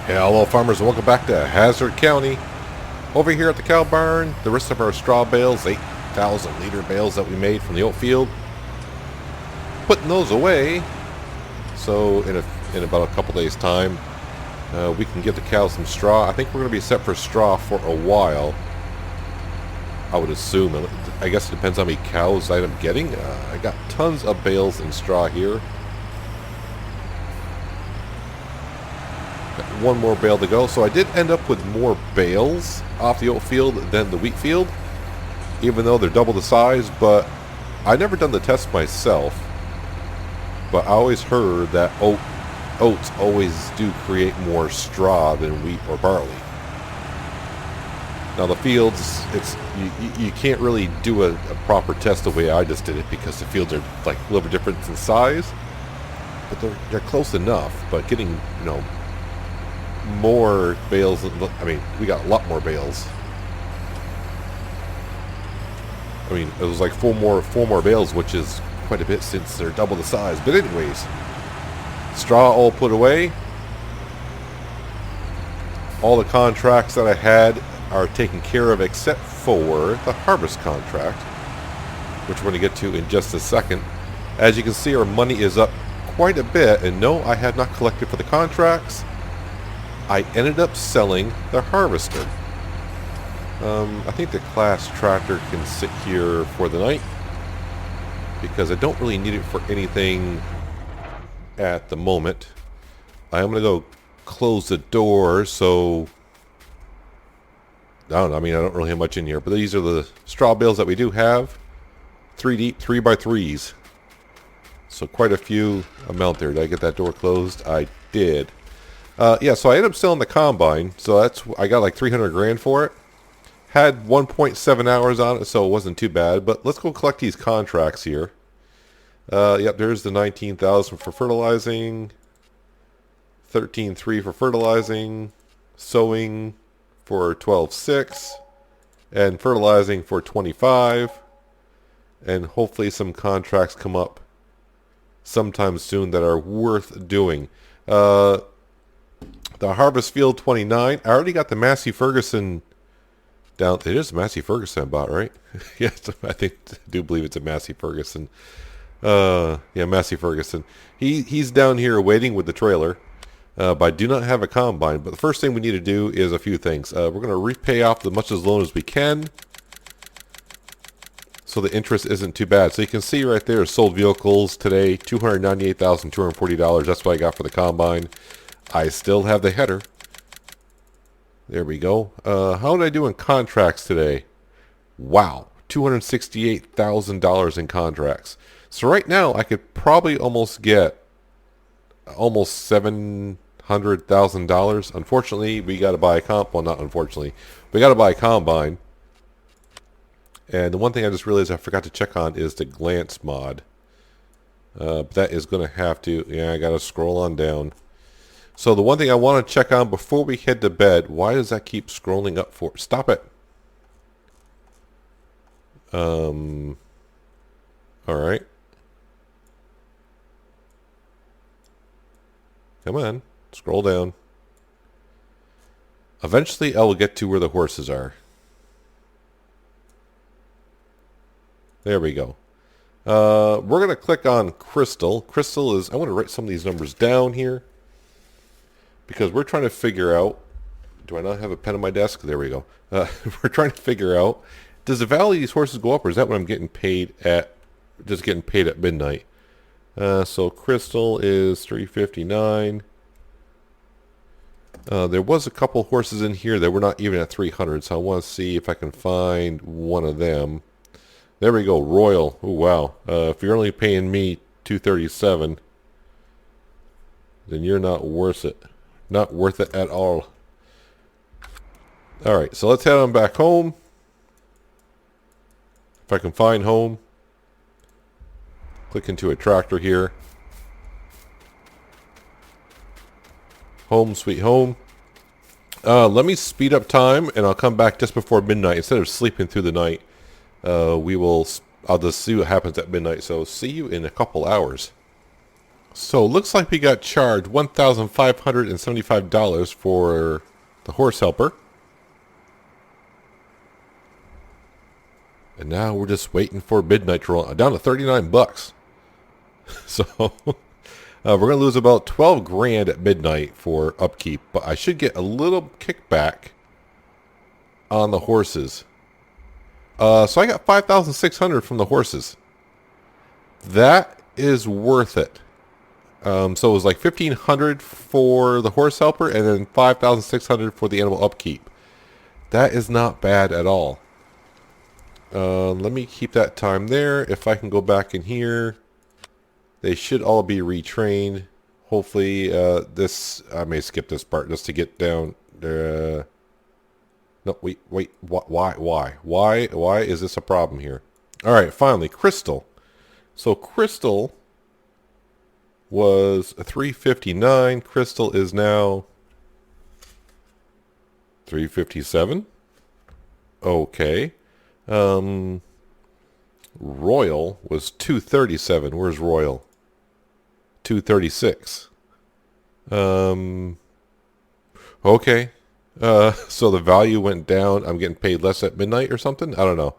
Hello farmers, welcome back to Hazzard County. Over here at the cow barn, the rest of our straw bales, 8,000 liter bales that we made from the oat field. Putting those away, so in about a couple days time, we can give the cows some straw. I think we're going to be set for straw for a while. I would assume. I guess it depends on how many cows I end up getting. I got tons of bales and straw here. One more bale to go, so I did end up with more bales off the oat field than the wheat field, even though they're double the size. But I never done the test myself, but I always heard that oats always do create more straw than wheat or barley. Now the fields, you can't really do a proper test the way I just did it, because the fields are like a little bit different in size, but they're close enough. But getting more bales. I mean, we got a lot more bales. I mean, it was like four more bales, which is quite a bit since they're double the size. But anyways, straw all put away. All the contracts that I had are taken care of, except for the harvest contract, which we're going to get to in just a second. As you can see, our money is up quite a bit, and no, I have not collected for the contracts. I ended up selling the harvester. I think the class tractor can sit here for the night, because I don't really need it for anything at the moment. I'm going to go close the door, so I don't really have much in here, but these are the straw bales that we do have. 3 deep, 3x3s. So quite a few amount there. Did I get that door closed? I did. Yeah, so I ended up selling the combine, so I got like 300 grand for it. Had 1.7 hours on it, so it wasn't too bad. But let's go collect these contracts here. Yep, there's the 19,000 for fertilizing, 13,300 for fertilizing, sowing for 12,600, and fertilizing for 25. And hopefully some contracts come up sometime soon that are worth doing. The Harvest Field 29. I already got the Massey Ferguson down. It is a Massey Ferguson I bought, right? Yes, I do believe it's a Massey Ferguson. Yeah, Massey Ferguson. He's down here waiting with the trailer. But I do not have a combine. But the first thing we need to do is a few things. We're going to repay off as much as loan as we can, so the interest isn't too bad. So you can see right there, sold vehicles today, $298,240. That's what I got for the combine. I still have the header. There we go. How did I do in contracts today? Wow, $268,000 in contracts. So right now, I could probably almost get almost $700,000. Unfortunately, we got to buy a well, not unfortunately, we got to buy a combine. And the one thing I just realized I forgot to check on is the glance mod. But that is going to have to, yeah, I got to scroll on down. So the one thing I want to check on before we head to bed, why does that keep scrolling up for? Stop it. All right. Come on, scroll down. Eventually I will get to where the horses are. There we go. We're going to click on Crystal. Crystal is, I want to write some of these numbers down here, because we're trying to figure out, do I not have a pen on my desk? There we go. We're trying to figure out, does the value of these horses go up, or is that what I'm getting paid at, just getting paid at midnight? So Crystal is 359. There was a couple horses in here that were not even at 300, so I want to see if I can find one of them. There we go, Royal. Oh wow. If you're only paying me 237, then you're not worth it. Not worth it at all. All right, so let's head on back home. If I can find home. Click into a tractor here. Home, sweet home. Let me speed up time, and I'll come back just before midnight. Instead of sleeping through the night, I'll just see what happens at midnight. So see you in a couple hours. So looks like we got charged $1,575 for the horse helper. And now we're just waiting for midnight to roll down to 39 bucks. So we're going to lose about 12 grand at midnight for upkeep, but I should get a little kickback on the horses. So I got 5,600 from the horses. That is worth it. So it was like 1,500 for the horse helper and then 5,600 for the animal upkeep. That is not bad at all. Let me keep that time there. If I can go back in here, they should all be retrained. Hopefully, I may skip this part just to get down. No, wait. Why is this a problem here? All right, finally, Crystal. So Crystal was a 359. Crystal is now 357. Okay. Royal was 237. Where's Royal? 236. Okay. So the value went down. I'm getting paid less at midnight or something. I don't know.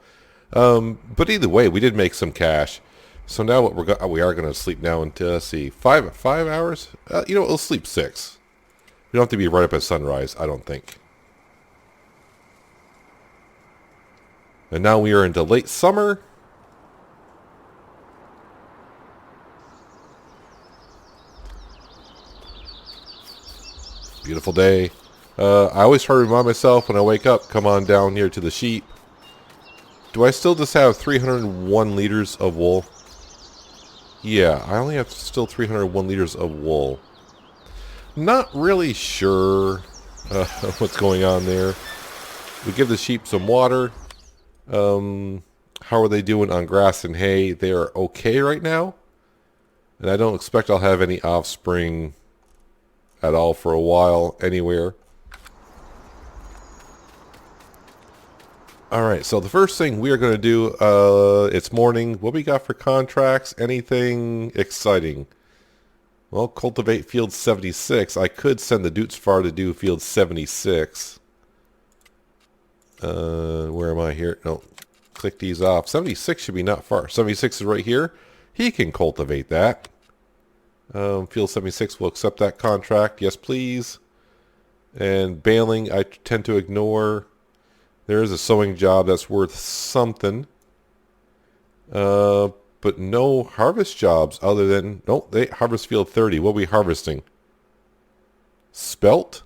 But either way, we did make some cash. So now what we are going to sleep now until, let's see, 5 hours. We'll sleep 6. We don't have to be right up at sunrise, I don't think. And now we are into late summer. Beautiful day. I always try to remind myself when I wake up, come on down here to the sheep. Do I still just have 301 liters of wool? Yeah, I only have still 301 liters of wool. Not really sure what's going on there. We give the sheep some water. How are they doing on grass and hay? They are okay right now. And I don't expect I'll have any offspring at all for a while anywhere. Alright, so the first thing we are going to do, it's morning. What we got for contracts? Anything exciting? Well, cultivate field 76. I could send the Dutes Far to do field 76. Where am I here? No, click these off. 76 should be not far. 76 is right here. He can cultivate that. Field 76 will accept that contract. Yes, please. And baling, I tend to ignore. There is a sowing job that's worth something. But no harvest jobs other than... Nope, they harvest field 30. What are we harvesting? Spelt?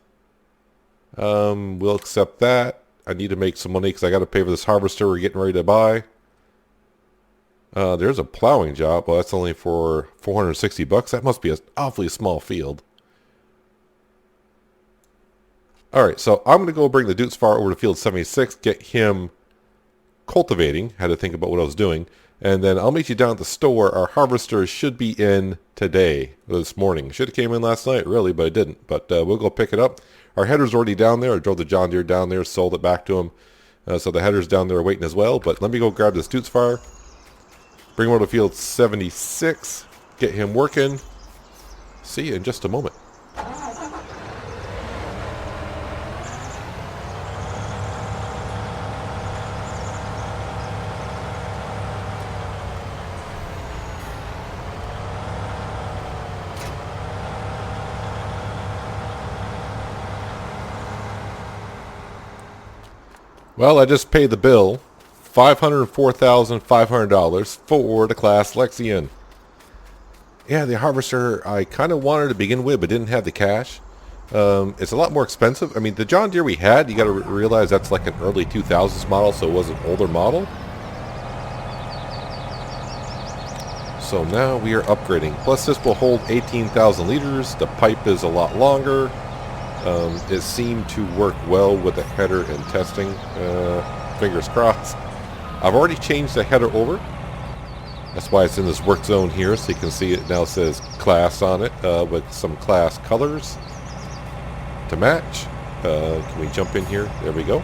We'll accept that. I need to make some money because I got to pay for this harvester we're getting ready to buy. There's a plowing job. Well, that's only for 460 bucks. That must be an awfully small field. Alright, so I'm going to go bring the Dutes Far over to field 76, get him cultivating. Had to think about what I was doing. And then I'll meet you down at the store. Our harvester should be in today, this morning. Should have came in last night, really, but it didn't. But we'll go pick it up. Our header's already down there. I drove the John Deere down there, sold it back to him. So the header's down there waiting as well. But let me go grab this Dutes Far. Bring him over to field 76. Get him working. See you in just a moment. Well, I just paid the bill, $504,500 for the Class Lexion. Yeah, the harvester I kind of wanted to begin with, but didn't have the cash. It's a lot more expensive. I mean, the John Deere we had, you got to realize that's like an early 2000s model, so it was an older model. So now we are upgrading. Plus, this will hold 18,000 liters. The pipe is a lot longer. It seemed to work well with the header and testing. Fingers crossed. I've already changed the header over. That's why it's in this work zone here, so you can see it now says class on it with some class colors to match. Can we jump in here? There we go.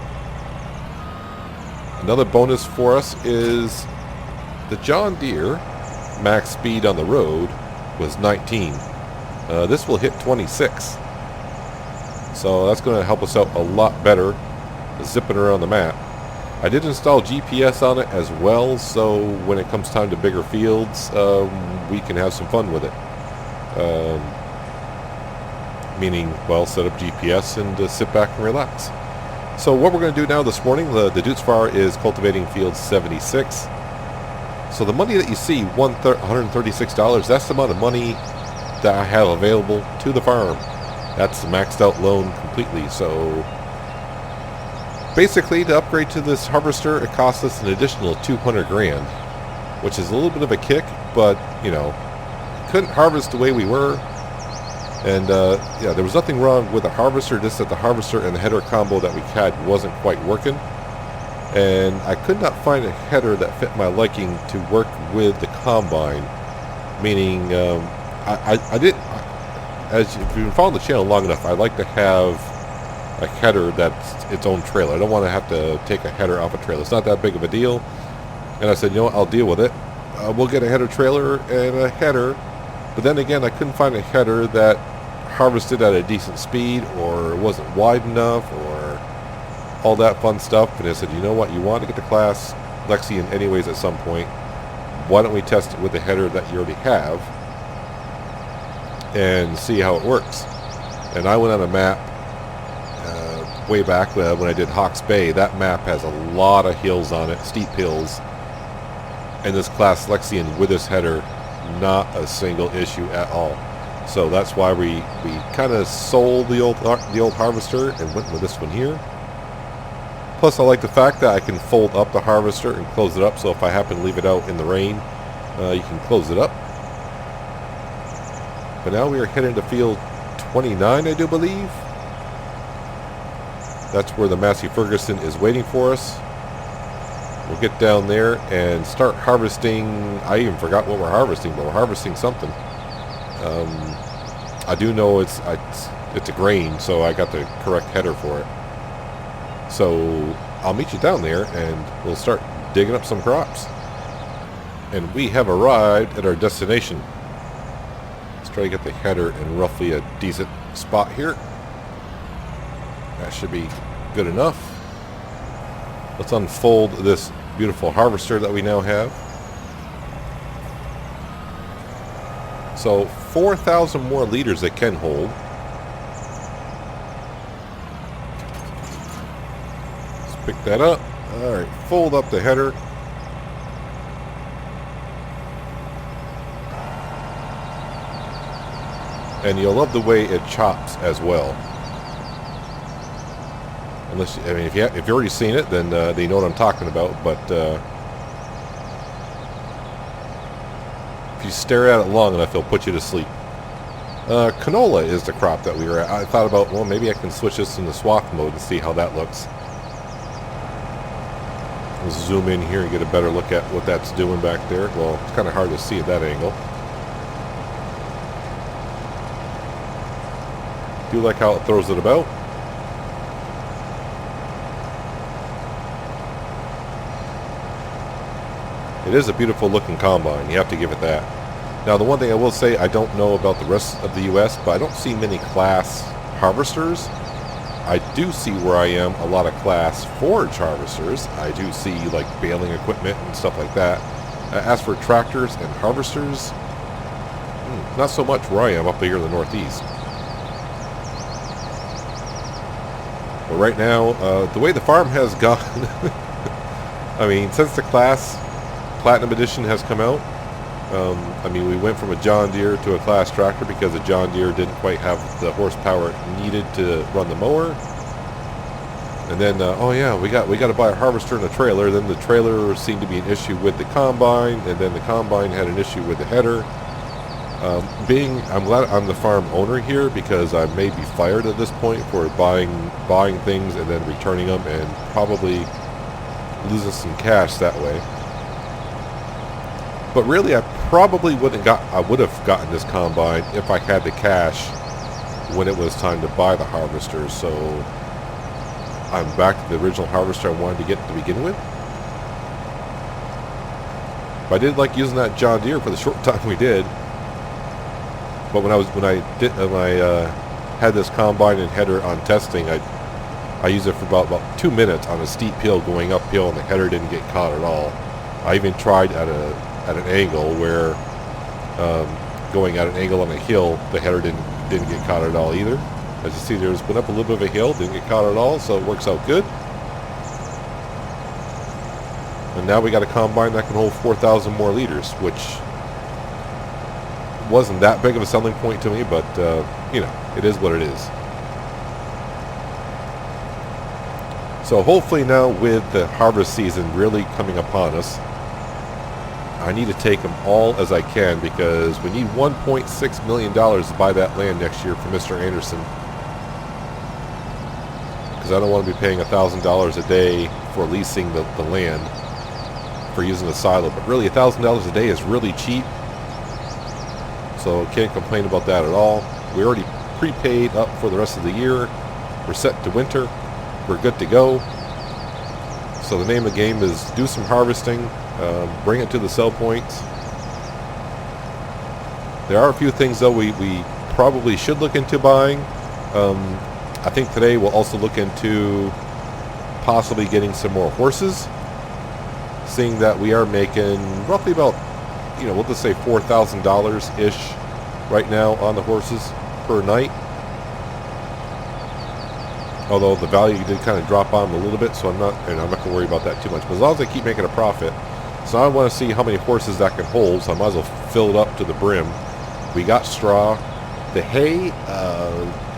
Another bonus for us is the John Deere max speed on the road was 19. This will hit 26. So that's going to help us out a lot better zipping around the map. I did install GPS on it as well, so when it comes time to bigger fields, we can have some fun with it. Meaning, well, set up GPS and sit back and relax. So what we're going to do now this morning, the Dutes Farm is cultivating field 76. So the money that you see, $136, that's the amount of money that I have available to the farm. That's the maxed out loan completely. So basically, to upgrade to this harvester, it costs us an additional 200 grand, which is a little bit of a kick, but you know, couldn't harvest the way we were. And yeah, there was nothing wrong with the harvester, just that the harvester and the header combo that we had wasn't quite working. And I could not find a header that fit my liking to work with the combine. Meaning, I did, as if you've been following the channel long enough, I like to have a header that's its own trailer. I don't want to have to take a header off a trailer. It's not that big of a deal. And I said, you know what, I'll deal with it. We'll get a header trailer and a header. But then again, I couldn't find a header that harvested at a decent speed or wasn't wide enough or all that fun stuff. And I said, you know what, you want to get the class Lexian anyways at some point. Why don't we test it with the header that you already have and see how it works. And I went on a map way back when I did Hawke's Bay. That map has a lot of hills on it, steep hills. And this class Lexian with this header, not a single issue at all. So that's why we kind of sold the old harvester and went with this one here. Plus I like the fact that I can fold up the harvester and close it up, so if I happen to leave it out in the rain, you can close it up. But now we are heading to field 29, I do believe. That's where the Massey Ferguson is waiting for us. We'll get down there and start harvesting. I even forgot what we're harvesting, but we're harvesting something. I do know it's a grain, so I got the correct header for it. So I'll meet you down there and we'll start digging up some crops. And we have arrived at our destination. Let's try to get the header in roughly a decent spot here. That should be good enough. Let's unfold this beautiful harvester that we now have. So 4,000 more liters it can hold. Let's pick that up. Alright, fold up the header. And you'll love the way it chops as well. Unless, I mean, if you've already seen it, then you know what I'm talking about. But if you stare at it long enough, it'll put you to sleep. Canola is the crop that we were at. I thought about, well, maybe I can switch this into swath mode and see how that looks. Let's zoom in here and get a better look at what that's doing back there. Well, it's kind of hard to see at that angle. Do like how it throws it about. It is a beautiful looking combine, you have to give it that. Now the one thing I will say, I don't know about the rest of the US, but I don't see many class harvesters. I do see where I am a lot of class forage harvesters. I do see like baling equipment and stuff like that. As for tractors and harvesters, not so much where I am up here in the Northeast. But right now, the way the farm has gone, I mean, since the class Platinum Edition has come out, I mean, we went from a John Deere to a class tractor because the John Deere didn't quite have the horsepower needed to run the mower. And then, oh yeah, we got to buy a harvester and a trailer. Then the trailer seemed to be an issue with the combine, and then the combine had an issue with the header. I'm glad I'm the farm owner here because I may be fired at this point for buying things and then returning them and probably losing some cash that way. But really, I probably would have gotten this combine if I had the cash when it was time to buy the harvester. So I'm back to the original harvester I wanted to get to begin with. But I did like using that John Deere for the short time we did. But when I had this combine and header on testing, I used it for about 2 minutes on a steep hill going uphill, and the header didn't get caught at all. I even tried at an angle where going at an angle on a hill, the header didn't get caught at all either. As you see, there's went up a little bit of a hill, didn't get caught at all, so it works out good. And now we got a combine that can hold 4,000 more liters, which wasn't that big of a selling point to me, but you know, it is what it is. So hopefully now, with the harvest season really coming upon us, I need to take them all as I can, because we need $1.6 million to buy that land next year for Mr. Anderson. Because I don't want to be paying $1,000 a day for leasing the land for using the silo. But really, $1,000 a day is really cheap. So can't complain about that at all. We already prepaid up for the rest of the year. We're set to winter. We're good to go. So the name of the game is do some harvesting, bring it to the sell points. There are a few things though we probably should look into buying. I think today we'll also look into possibly getting some more horses, seeing that we are making roughly about, you know, we'll just say $4,000 ish right now on the horses per night. Although the value did kind of drop on them a little bit, so I'm not going to worry about that too much. But as long as I keep making a profit, so I want to see how many horses that can hold. So I might as well fill it up to the brim. We got straw, the hay.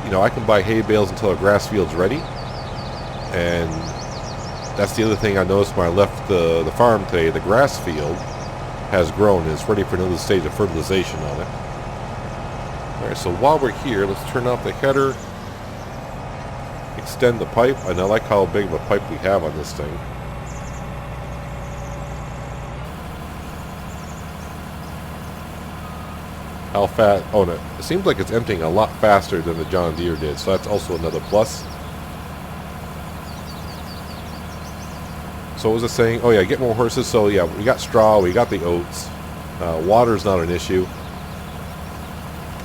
You know, I can buy hay bales until our grass field's ready. And that's the other thing I noticed when I left the farm today. The grass field has grown and it's ready for another stage of fertilization on it. All right, so while we're here, let's turn off the header. Extend the pipe, and I like how big of a pipe we have on this thing. How fast? Oh no, it seems like it's emptying a lot faster than the John Deere did, so that's also another plus. So what was it saying? Oh yeah, get more horses. So yeah, we got straw, we got the oats. Water's not an issue.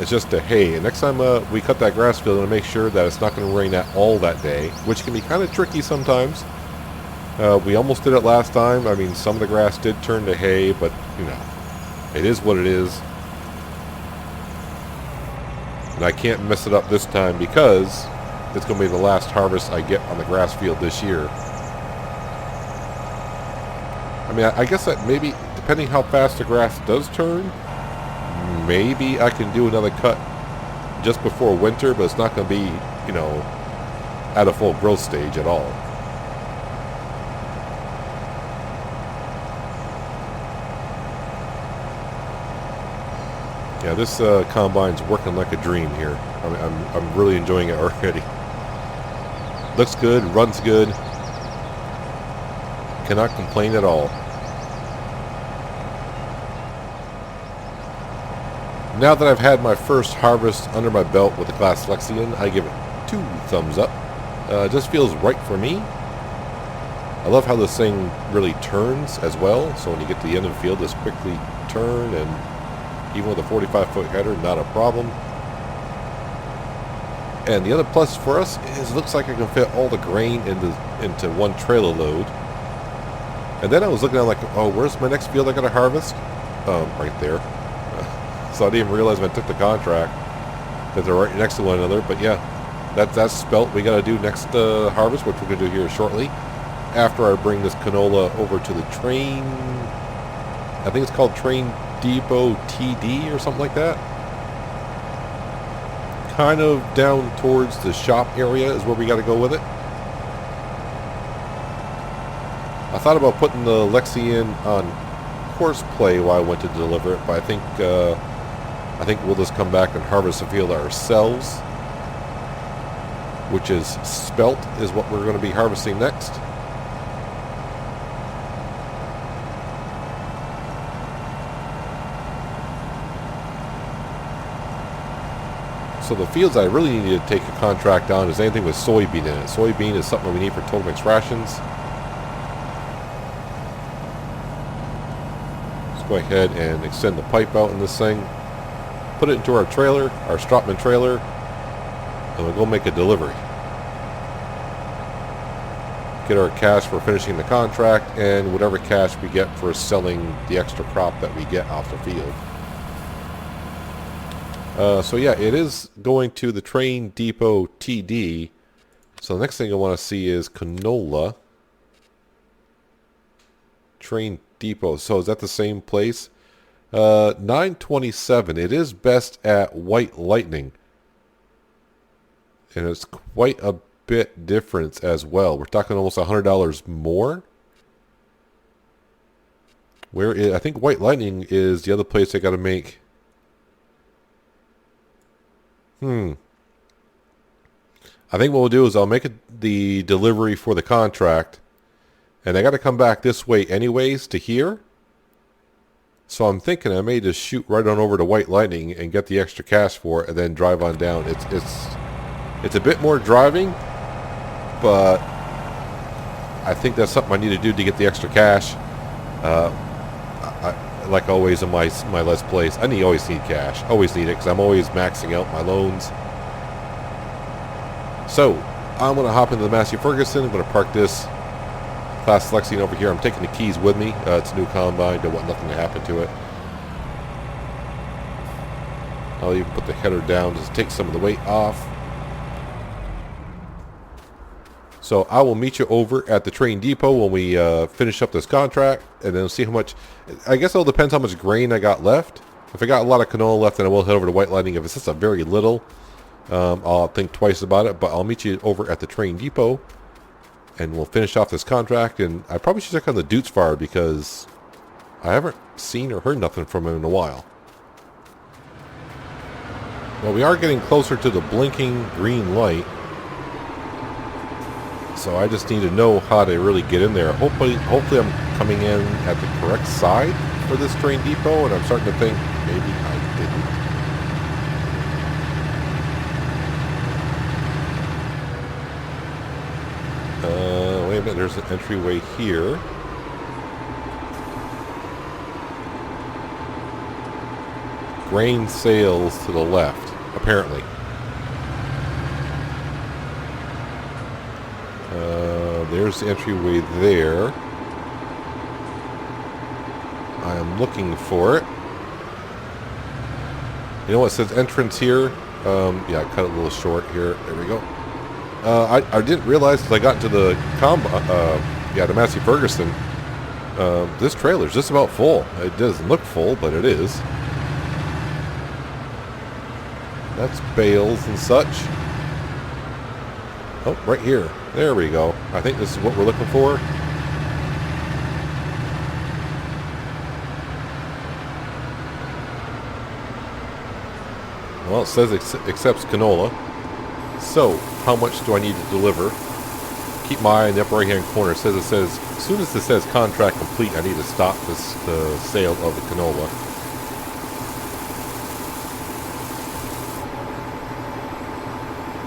It's just the hay. And next time we cut that grass field, I'm going to make sure that it's not going to rain at all that day, which can be kind of tricky sometimes. We almost did it last time. I mean, some of the grass did turn to hay, but, you know, it is what it is. And I can't mess it up this time because it's going to be the last harvest I get on the grass field this year. I mean, I guess that maybe, depending how fast the grass does turn, maybe I can do another cut just before winter, but it's not going to be, you know, at a full growth stage at all. Yeah, this combine's working like a dream here. I'm really enjoying it already. Looks good, runs good. Cannot complain at all. Now that I've had my first harvest under my belt with the Class Lexion, I give it 2 thumbs up. It just feels right for me. I love how this thing really turns as well. So when you get to the end of the field, just quickly turn, and even with a 45-foot header, not a problem. And the other plus for us is it looks like I can fit all the grain into one trailer load. And then I was looking at like, oh, where's my next field I gotta harvest? Right there. So I didn't even realize when I took the contract that they're right next to one another. But yeah, that's spelt we got to do next harvest, which we're going to do here shortly. After I bring this canola over to the train, I think it's called Train Depot TD or something like that. Kind of down towards the shop area is where we got to go with it. I thought about putting the Lexion on horseplay while I went to deliver it, but I think we'll just come back and harvest the field ourselves, which is spelt is what we're going to be harvesting next. So the fields I really need to take a contract on is anything with soybean in it. Soybean is something we need for total mix rations. Let's go ahead and extend the pipe out in this thing. put it into our trailer, our Stratman trailer, and we'll go make a delivery. Get our cash for finishing the contract, and whatever cash we get for selling the extra crop that we get off the field. So yeah, it is going to the train depot TD. So the next thing I want to see is canola. Train depot. So is that the same place? 927. It is best at White Lightning. And it's quite a bit difference as well. We're talking almost $100 more. I think White Lightning is the other place I got to make. I think what we'll do is I'll make the delivery for the contract, and I got to come back this way anyways to here. So I'm thinking I may just shoot right on over to White Lightning and get the extra cash for it, and then drive on down. It's a bit more driving, but I think that's something I need to do to get the extra cash. Like always in my Let's Plays, I always need cash. Always need it, because I'm always maxing out my loans. So, I'm going to hop into the Massey Ferguson. I'm going to park this Class Lexington over here. I'm taking the keys with me. It's a new combine. Don't want nothing to happen to it. I'll even put the header down just to take some of the weight off. So I will meet you over at the train depot when we finish up this contract, and then see how much. I guess it all depends how much grain I got left. If I got a lot of canola left, then I will head over to White Lightning. If it's just a very little, I'll think twice about it. But I'll meet you over at the train depot, and we'll finish off this contract. And I probably should check on the Dutes Fire, because I haven't seen or heard nothing from him in a while. Well, we are getting closer to the blinking green light. So I just need to know how to really get in there. Hopefully I'm coming in at the correct side for this train depot, and I'm starting to think maybe I didn't. Wait a minute, there's an entryway here. Grain sales to the left, apparently. There's the entryway there. I am looking for it. You know what, it says entrance here. Yeah, I cut it a little short here. There we go. I didn't realize, because I got into the the Massey Ferguson. This trailer's just about full. It doesn't look full, but it is. That's bales and such. Oh, right here. There we go. I think this is what we're looking for. Well, it says accepts canola. So, how much do I need to deliver? Keep my eye in the upper right hand corner. It says, as soon as it says contract complete, I need to stop the sale of the canola.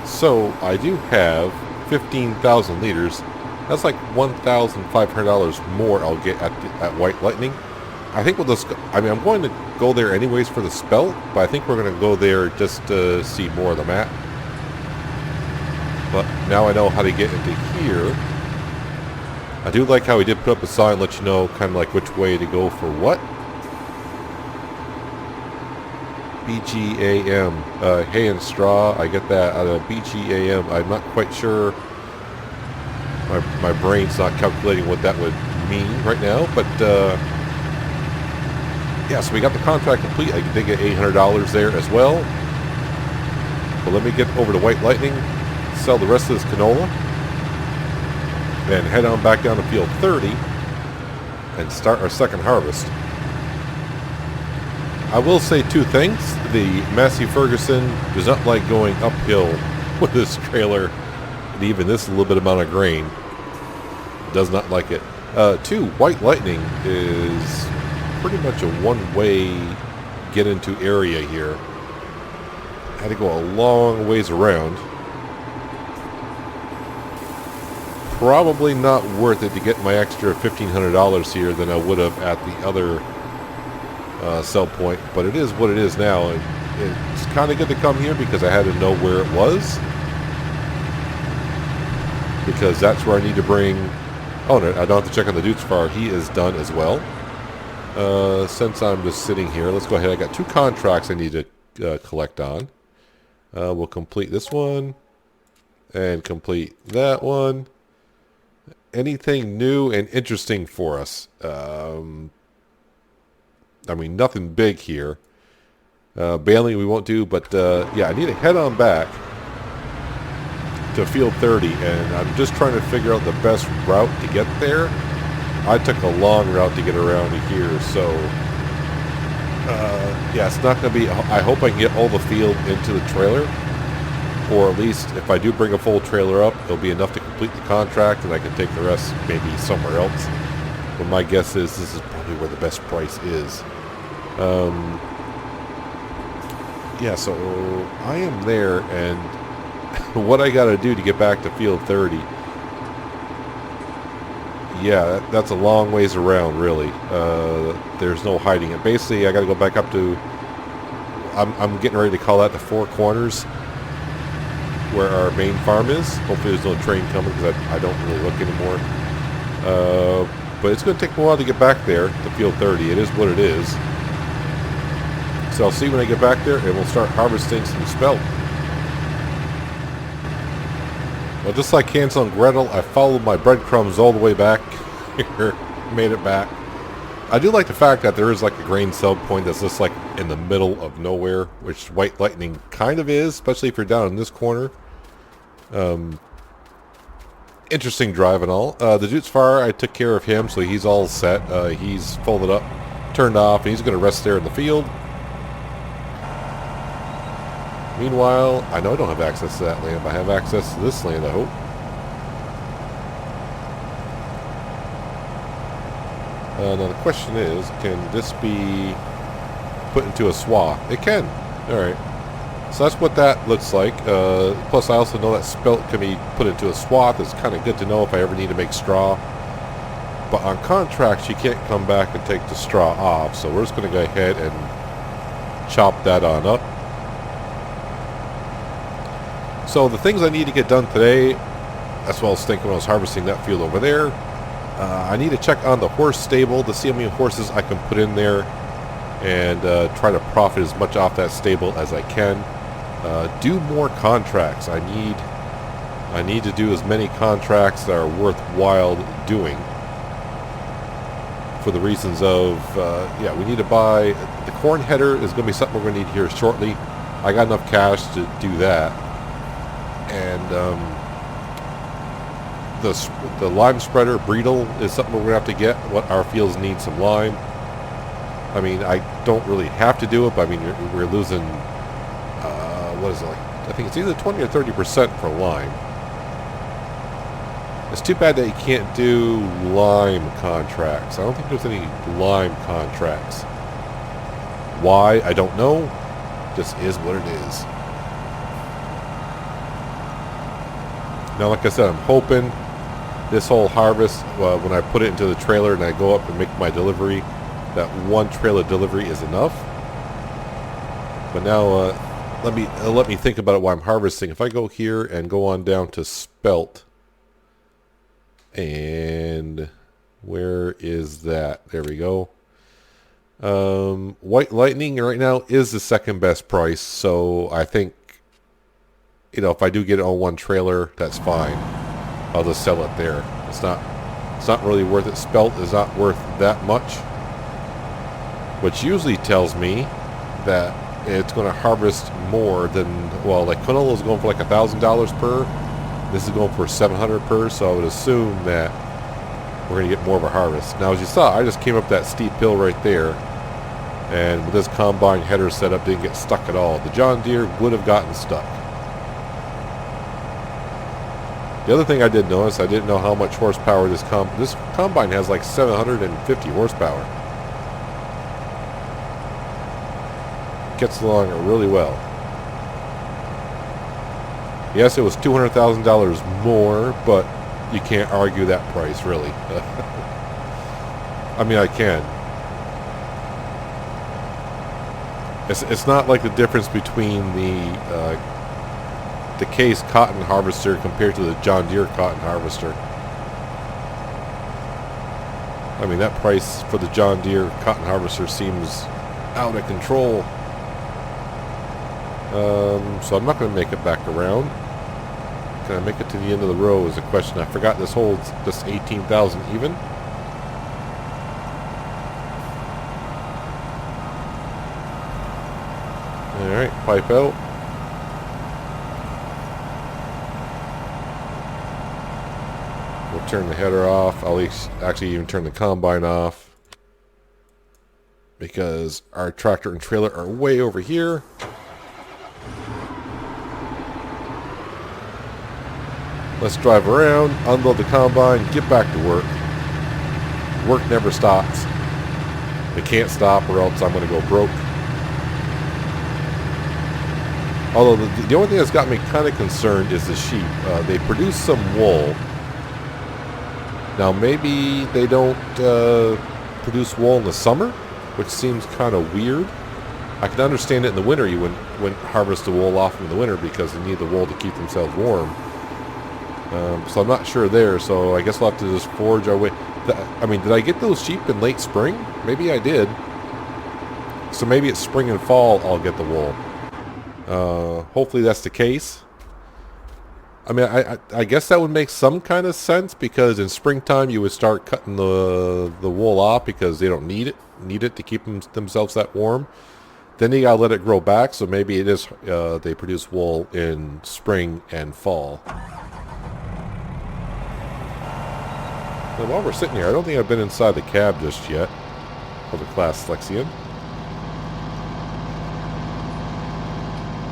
So I do have 15,000 liters. That's like $1,500 more I'll get at White Lightning. I think we'll just, I'm going to go there anyways for the spelt, but I think we're going to go there just to see more of the map. But now I know how to get into here. I do like how he did put up a sign, let you know kind of like which way to go for what. BGAM, hay and straw, I get that out of BGAM. I'm not quite sure, my brain's not calculating what that would mean right now, but yeah, so we got the contract complete. I did get $800 there as well. But let me get over to White Lightning, sell the rest of this canola, and head on back down to field 30 and start our second harvest. I will say two things. The Massey Ferguson does not like going uphill with this trailer, and even this little bit amount of grain does not like it. Two, White Lightning is pretty much a one-way get into area here. I had to go a long ways around. Probably not worth it to get my extra $1,500 here than I would have at the other sell point, but it is what it is now. And it's kind of good to come here because I had to know where it was. Because that's where I need to bring... Oh, no, I don't have to check on the dude's far. He is done as well. Since I'm just sitting here, let's go ahead. I got 2 contracts I need to collect on. We'll complete this one. And complete that one. Anything new and interesting for us? I mean, nothing big here. Bailing we won't do, but yeah, I need to head on back to Field 30, and I'm just trying to figure out the best route to get there. I took a long route to get around to here, so yeah, it's not going to be... I hope I can get all the field into the trailer, or at least if I do bring a full trailer up, it'll be enough to complete the contract, and I can take the rest maybe somewhere else. But my guess is this is probably where the best price is. Yeah, so I am there, and what I got to do to get back to Field 30, yeah, that's a long ways around, really. There's no hiding it. Basically, I got to go back up to... I'm getting ready to call that the Four Corners, where our main farm is. Hopefully there's no train coming because I don't really look anymore. But it's going to take a while to get back there to Field 30. It is what it is. So I'll see when I get back there, and we'll start harvesting some spelt. Well, just like Hansel and Gretel, I followed my breadcrumbs all the way back here, made it back. I do like the fact that there is like a grain sell point that's just like in the middle of nowhere, which White Lightning kind of is, especially if you're down in this corner. Interesting drive and all. The Dude's Fire, I took care of him, so he's all set. He's folded up, turned off, and he's going to rest there in the field. Meanwhile, I know I don't have access to that land, but I have access to this land, I hope. Now the question is, can this be put into a swath? It can. Alright. So that's what that looks like. Plus I also know that spelt can be put into a swath. It's kind of good to know if I ever need to make straw. But on contracts, you can't come back and take the straw off. So we're just going to go ahead and chop that on up. So the things I need to get done today, that's what I was thinking when I was harvesting that field over there. I need to check on the horse stable to see how many horses I can put in there and try to profit as much off that stable as I can. Do more contracts. I need to do as many contracts that are worthwhile doing. For the reasons of, yeah, we need to buy... The corn header is going to be something we're going to need here shortly. I got enough cash to do that. And the lime spreader, Breedle, is something we're going to have to get. What our fields need some lime. I mean, I don't really have to do it, but I mean, we're losing, what is it, like, I think it's either 20 or 30% for lime. It's too bad that you can't do lime contracts. I don't think there's any lime contracts. Why? I don't know. Just is what it is. Now, like I said, I'm hoping this whole harvest, when I put it into the trailer and I go up and make my delivery, that one trailer delivery is enough. But now, let me think about it while I'm harvesting. If I go here and go on down to spelt, and where is that? There we go. White Lightning right now is the second best price, so I think, you know, if I do get it on one trailer, that's fine. I'll just sell it there. It's not really worth it. Spelt is not worth that much, which usually tells me that it's going to harvest more than, well, like canola is going for like $1,000 per. This is going for $700 per, so I would assume that we're going to get more of a harvest. Now, as you saw, I just came up that steep hill right there, and with this combine header setup, didn't get stuck at all. The John Deere would have gotten stuck. The other thing I did notice, I didn't know how much horsepower this combine has, like 750 horsepower. Gets along really well. Yes, it was $200,000 more, but you can't argue that price, really. I mean, I can. It's not like the difference between the Case cotton harvester compared to the John Deere cotton harvester. I mean, that price for the John Deere cotton harvester seems out of control. So I'm not going to make it back around. Can I make it to the end of the row is a question. I forgot this holds this 18,000 even. Alright, pipe out. We'll turn the header off. I'll actually even turn the combine off, because our tractor and trailer are way over here. Let's drive around, unload the combine, get back to work. Work never stops. It can't stop or else I'm going to go broke. Although the only thing that's got me kind of concerned is the sheep. They produce some wool. Now maybe they don't produce wool in the summer, which seems kind of weird. I can understand it in the winter. You wouldn't harvest the wool off in the winter because they need the wool to keep themselves warm. So I'm not sure there, so I guess we'll have to just forge our way. I mean, did I get those sheep in late spring? Maybe I did. So maybe it's spring and fall I'll get the wool. Hopefully that's the case. I mean, I guess that would make some kind of sense, because in springtime you would start cutting the wool off because they don't need it to keep themselves that warm. Then you gotta let it grow back, so maybe it is they produce wool in spring and fall. Now, while we're sitting here, I don't think I've been inside the cab just yet of the Class Lexion.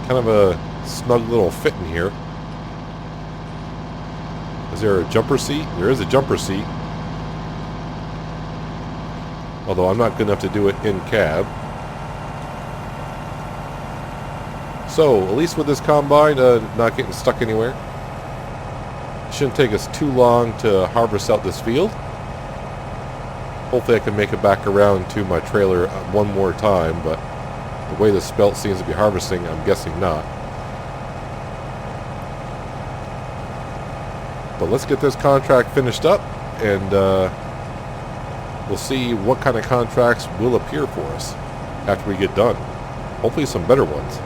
Kind of a snug little fit in here. Is there a jumper seat? There is a jumper seat. Although I'm not good enough to do it in cab. So, at least with this combine, not getting stuck anywhere. Shouldn't take us too long to harvest out this field. Hopefully I can make it back around to my trailer one more time, but the way the spelt seems to be harvesting, I'm guessing not. But let's get this contract finished up, and we'll see what kind of contracts will appear for us after we get done. Hopefully some better ones.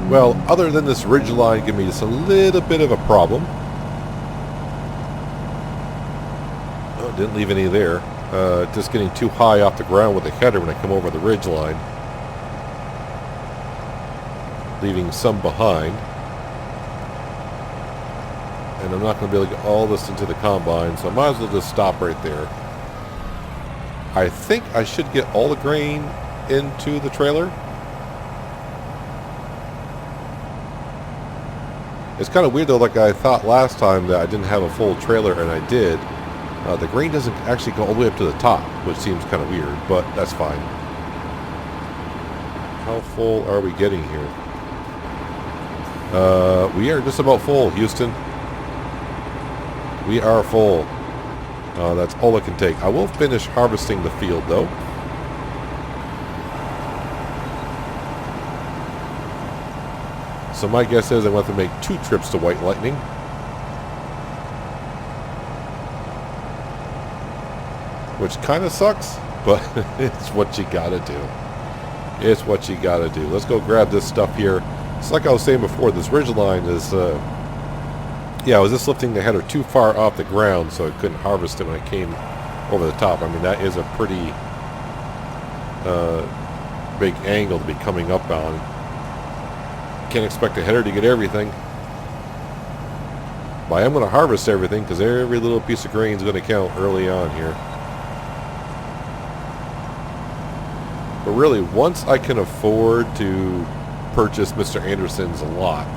Well, other than this ridge line giving me just a little bit of a problem. Oh, didn't leave any there. Just getting too high off the ground with the header when I come over the ridge line. Leaving some behind. And I'm not going to be able to get all this into the combine, so I might as well just stop right there. I think I should get all the grain into the trailer. It's kind of weird though, like I thought last time that I didn't have a full trailer, and I did. The grain doesn't actually go all the way up to the top, which seems kind of weird, but that's fine. How full are we getting here? We are just about full, Houston. We are full. That's all it can take. I will finish harvesting the field, though. So my guess is I want to make 2 trips to White Lightning. Which kind of sucks, but it's what you gotta do. It's what you gotta do. Let's go grab this stuff here. It's like I was saying before, this ridge line is, yeah, I was just lifting the header too far off the ground, so I couldn't harvest it when I came over the top. I mean, that is a pretty big angle to be coming up on. Can't expect a header to get everything. But I am going to harvest everything, because every little piece of grain is going to count early on here. But really, once I can afford to purchase Mr. Anderson's lot,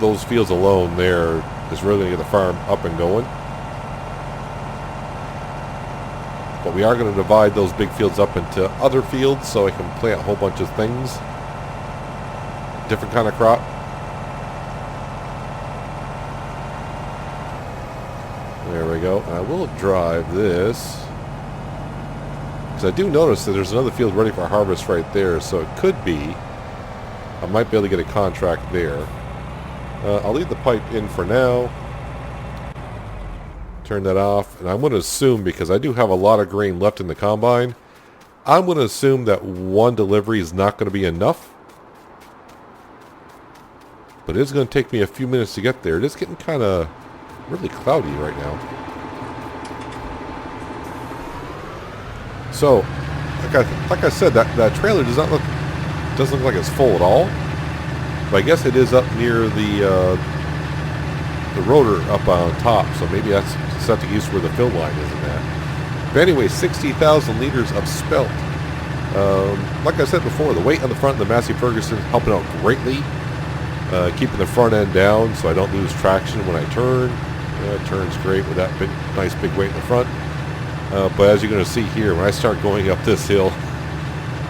those fields alone there is really going to get the farm up and going. But we are going to divide those big fields up into other fields so I can plant a whole bunch of things. Different kind of crop. There we go. I will drive this, because I do notice that there's another field ready for harvest right there, so it could be I might be able to get a contract there. I'll leave the pipe in for now. Turn that off, and I'm going to assume, because I do have a lot of grain left in the combine, I'm going to assume that one delivery is not going to be enough. But it's going to take me a few minutes to get there. It is getting kind of really cloudy right now. So, like I said, that trailer doesn't look like it's full at all. But I guess it is up near the rotor up on top, so maybe that's set to use where the fill line is in that. But anyway, 60,000 liters of spelt. Like I said before, the weight on the front of the Massey Ferguson helping out greatly. Keeping the front end down so I don't lose traction when I turn. It turns great with that nice big weight in the front. But as you're going to see here, when I start going up this hill,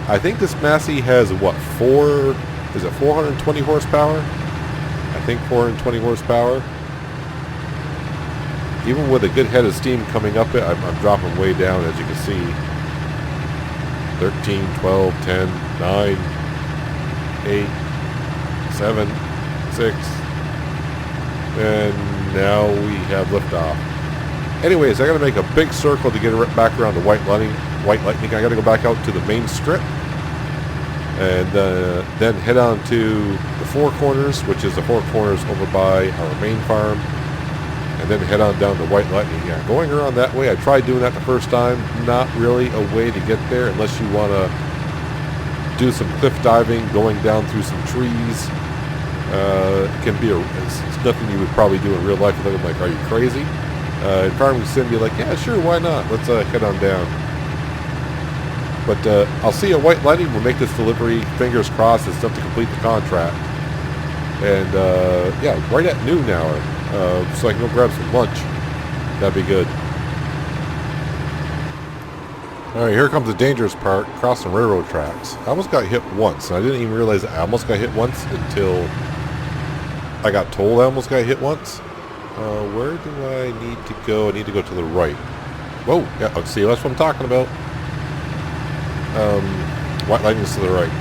I think this Massey has, what, 420 horsepower? I think 420 horsepower. Even with a good head of steam coming up it, I'm dropping way down, as you can see. 13, 12, 10, 9, 8, 7, 6, and now we have liftoff. Anyways, I got to make a big circle to get it back around to White Lightning. I got to go back out to the main strip, and then head on to the Four Corners, which is the Four Corners over by our main farm, and then head on down to White Lightning. Yeah, going around that way, I tried doing that the first time. Not really a way to get there unless you want to do some cliff diving, going down through some trees. It can be it's nothing you would probably do in real life. Looking like, are you crazy? In farming sim, be like, yeah, sure, why not? Let's head on down. But I'll see you at White Lightning. We'll make this delivery. Fingers crossed. It's enough to complete the contract. And yeah, right at noon hour, so I can go grab some lunch. That'd be good. All right, here comes the dangerous part, crossing railroad tracks. I almost got hit once, and I didn't even realize I almost got hit once until I got told I almost got hit once. Where do I need to go? I need to go to the right. Whoa, yeah, let's see, that's what I'm talking about. White Lightning's to the right.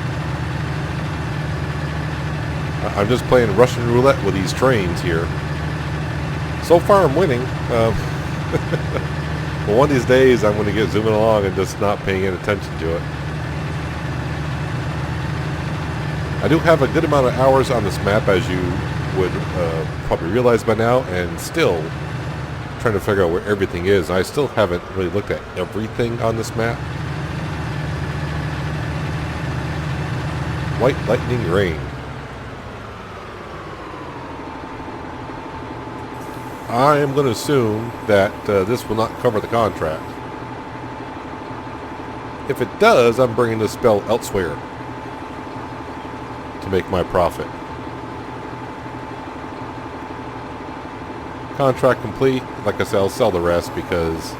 I'm just playing Russian roulette with these trains here. So far I'm winning. But one of these days I'm going to get zooming along and just not paying any attention to it. I do have a good amount of hours on this map, as you would probably realize by now, and still trying to figure out where everything is. I still haven't really looked at everything on this map. White Lightning Rain. I am going to assume that this will not cover the contract. If it does, I'm bringing this spell elsewhere to make my profit. Contract complete. Like I said, I'll sell the rest because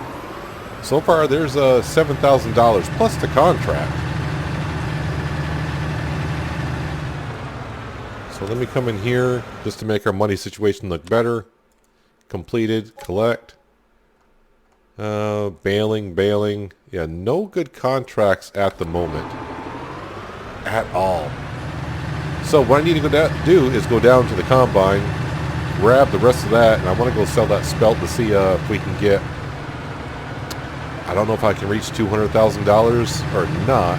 so far there's $7,000 plus the contract. So let me come in here just to make our money situation look better. Completed, collect. Bailing. Yeah, no good contracts at the moment. At all. So what I need to do is go down to the combine, grab the rest of that, and I want to go sell that spelt to see if we can get, I don't know if I can reach $200,000 or not.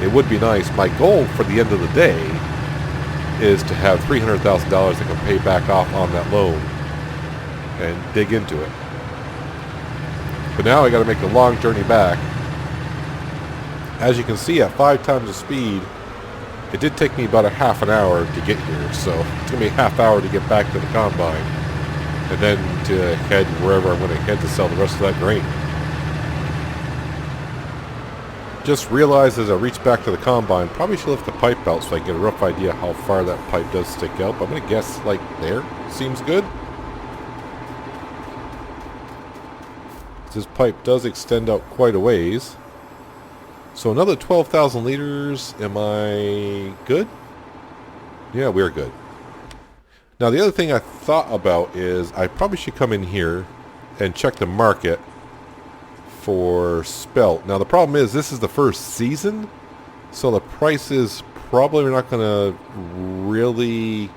It would be nice. My goal for the end of the day is to have $300,000 that can pay back off on that loan and dig into it. But now I got to make the long journey back. As you can see, at 5 times the speed, it did take me about a half an hour to get here. So it's going to be a half hour to get back to the combine. And then to head wherever I'm going to head to sell the rest of that grain. Just realized as I reach back to the combine, probably should lift the pipe out so I get a rough idea how far that pipe does stick out. But I'm going to guess like there. Seems good. This pipe does extend out quite a ways. So another 12,000 liters. Am I good? Yeah, we're good. Now the other thing I thought about is I probably should come in here and check the market for spelt. Now the problem is this is the first season, so the prices probably are not going to really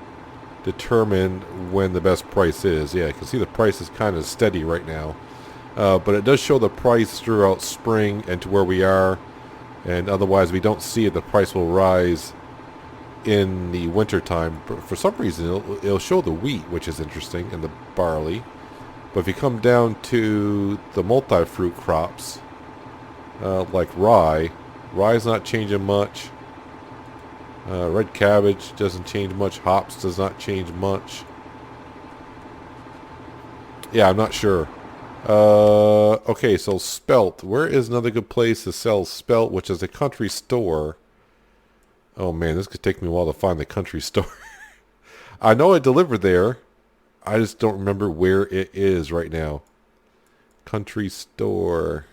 determine when the best price is. Yeah, you can see the price is kind of steady right now. But it does show the price throughout spring and to where we are. And otherwise we don't see it. The price will rise in the winter time. But for some reason it'll show the wheat, which is interesting, and the barley. But if you come down to the multi-fruit crops, like rye's not changing much. Red cabbage doesn't change much. Hops does not change much. Yeah, I'm not sure. Okay, so spelt. Where is another good place to sell spelt, which is a country store? Oh man, this could take me a while to find the country store. I know I delivered there. I just don't remember where it is right now. Country store.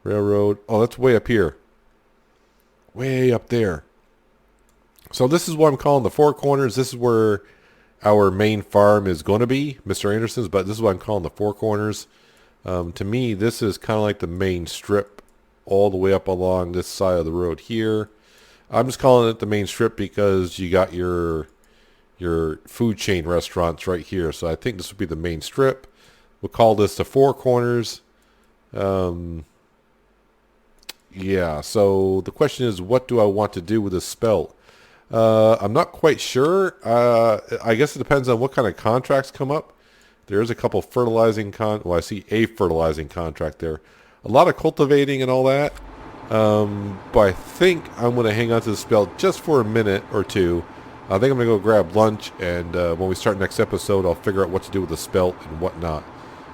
Railroad. Oh, that's way up here. Way up there. So this is what I'm calling the Four Corners. This is where our main farm is going to be, Mr. Anderson's, but this is what I'm calling the Four Corners. To me, this is kind of like the main strip all the way up along this side of the road here. I'm just calling it the main strip because you got your food chain restaurants right here. So I think this would be the main strip. We'll call this the Four Corners. Yeah, so the question is, what do I want to do with this spelt? I'm not quite sure. I guess it depends on what kind of contracts come up. There's a couple fertilizing well, I see a fertilizing contract there. A lot of cultivating and all that. But I think I'm going to hang on to the spelt just for a minute or two. I think I'm going to go grab lunch, and when we start next episode, I'll figure out what to do with the spelt and whatnot.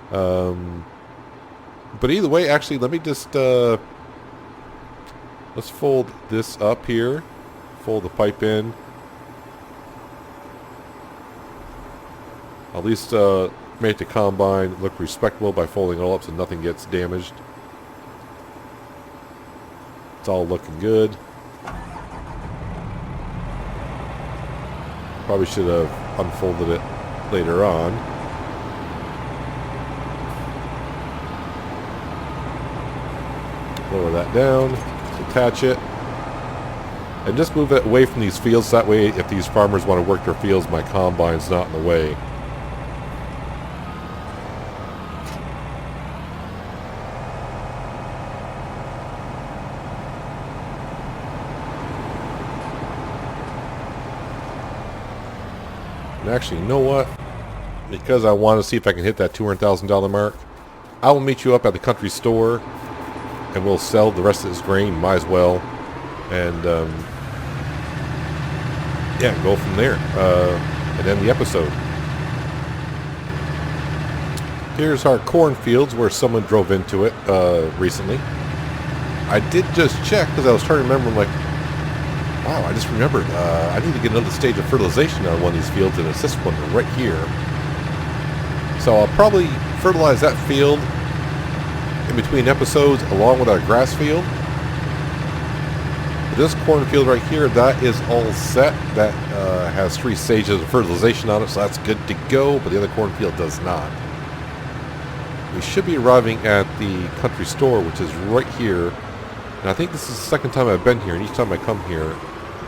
But either way, actually, let me just let's fold this up here. Fold the pipe in. At least make the combine look respectable by folding it all up so nothing gets damaged. It's all looking good. Probably should have unfolded it later on. Lower that down. Attach it. And just move it away from these fields. That way, if these farmers want to work their fields, my combine's not in the way. And actually, you know what? Because I want to see if I can hit that $200,000 mark, I will meet you up at the country store, and we'll sell the rest of this grain. Might as well. And yeah, go from there and end the episode. Here's our cornfields where someone drove into it recently. I did just check because I was trying to remember. I'm like, wow, I just remembered. I need to get another stage of fertilization on one of these fields, and it's this one right here. So I'll probably fertilize that field in between episodes along with our grass field. this cornfield right here, that is all set. That has 3 stages of fertilization on it, so that's good to go, but the other cornfield does not. We should be arriving at the country store, which is right here. And I think this is the second time I've been here, and each time I come here,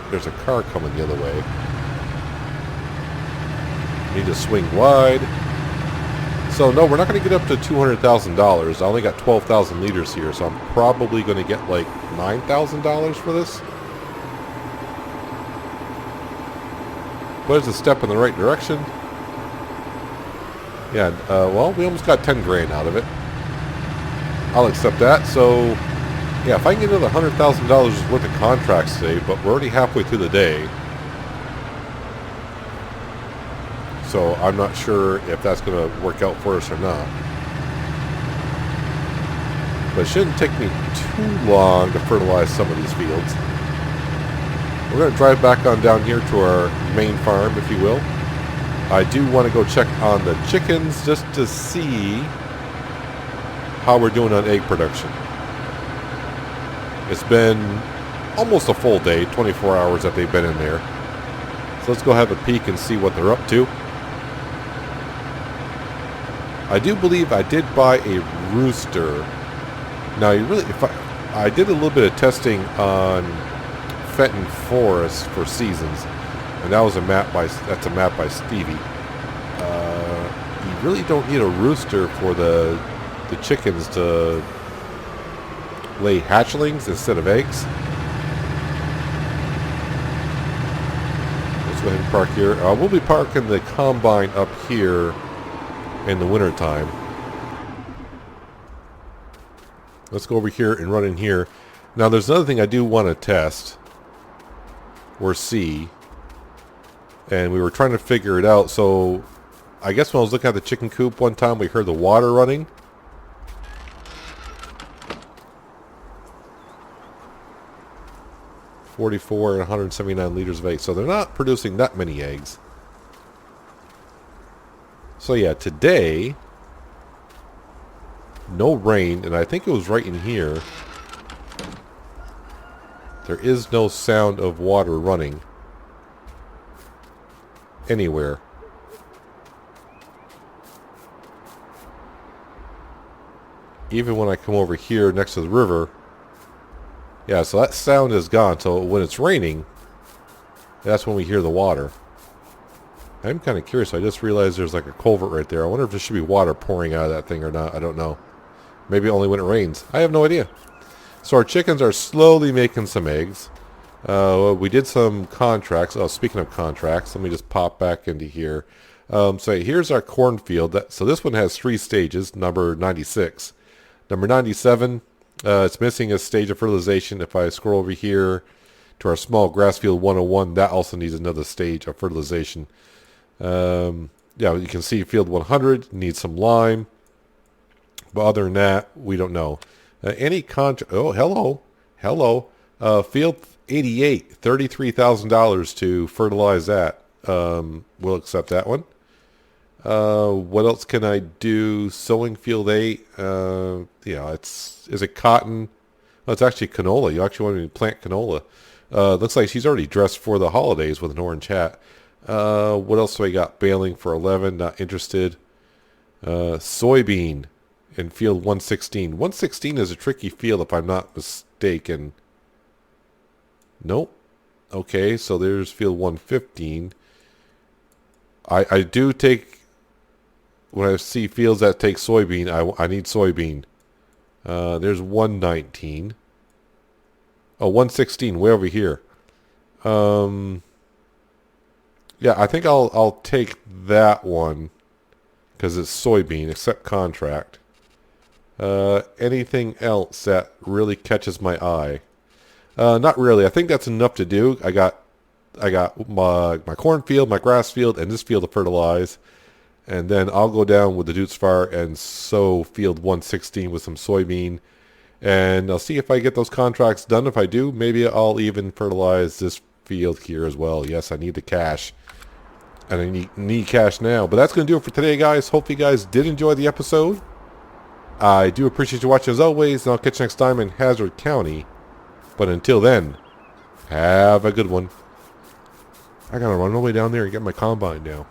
there's a car coming the other way. Need to swing wide. So no, we're not going to get up to $200,000. I only got 12,000 liters here, so I'm probably going to get like $9,000 for this. But it's a step in the right direction. Yeah, well, we almost got 10 grand out of it. I'll accept that. So, yeah, if I can get another $100,000 worth of contracts today, but we're already halfway through the day. So I'm not sure if that's going to work out for us or not. But it shouldn't take me too long to fertilize some of these fields. We're going to drive back on down here to our main farm, if you will. I do want to go check on the chickens just to see how we're doing on egg production. It's been almost a full day, 24 hours that they've been in there. So let's go have a peek and see what they're up to. I do believe I did buy a rooster. Now, I did a little bit of testing on Fenton Forest for seasons, and that was that's a map by Stevie. You really don't need a rooster for the chickens to lay hatchlings instead of eggs. Let's go ahead and park here. We'll be parking the combine up here in the winter time. Let's go over here and run in here. Now there's another thing I do want to test or see, and we were trying to figure it out. So I guess when I was looking at the chicken coop one time, we heard the water running. $44 and 179 liters of eggs. So they're not producing that many eggs. So yeah, today, no rain, and I think it was right in here. There is no sound of water running anywhere. Even when I come over here next to the river, yeah, so that sound is gone. So when it's raining, that's when we hear the water. I'm kind of curious. I just realized there's like a culvert right there. I wonder if there should be water pouring out of that thing or not. I don't know. Maybe only when it rains. I have no idea. So our chickens are slowly making some eggs. We did some contracts. Oh, speaking of contracts, let me just pop back into here. So here's our cornfield. So this one has 3 stages, number 96. Number 97, it's missing a stage of fertilization. If I scroll over here to our small grass field 101, that also needs another stage of fertilization. Yeah, you can see field 100 needs some lime, but other than that, we don't know. Any contract? Oh, hello. Field 88, $33,000 to fertilize that. We'll accept that one. What else can I do? Sowing field 8. Yeah, is it cotton? Oh, it's actually canola. You actually want me to plant canola. Looks like she's already dressed for the holidays with an orange hat. What else do I got? Baling for 11, not interested. Soybean in field 116. 116 is a tricky field if I'm not mistaken. Nope. Okay, so there's field 115. I do take, when I see fields that take soybean, I need soybean. There's 119. Oh, 116, way over here. Yeah, I think I'll take that one because it's soybean, accept contract. Anything else that really catches my eye? Not really. I think that's enough to do. I got my cornfield, my grass field, and this field to fertilize. And then I'll go down with the Dutz Fire and sow field 116 with some soybean. And I'll see if I get those contracts done. If I do, maybe I'll even fertilize this field here as well. Yes, I need the cash. And I need cash now. But that's going to do it for today, guys. Hope you guys did enjoy the episode. I do appreciate you watching as always. And I'll catch you next time in Hazzard County. But until then, Have a good one. I gotta run all the way down there and get my combine now.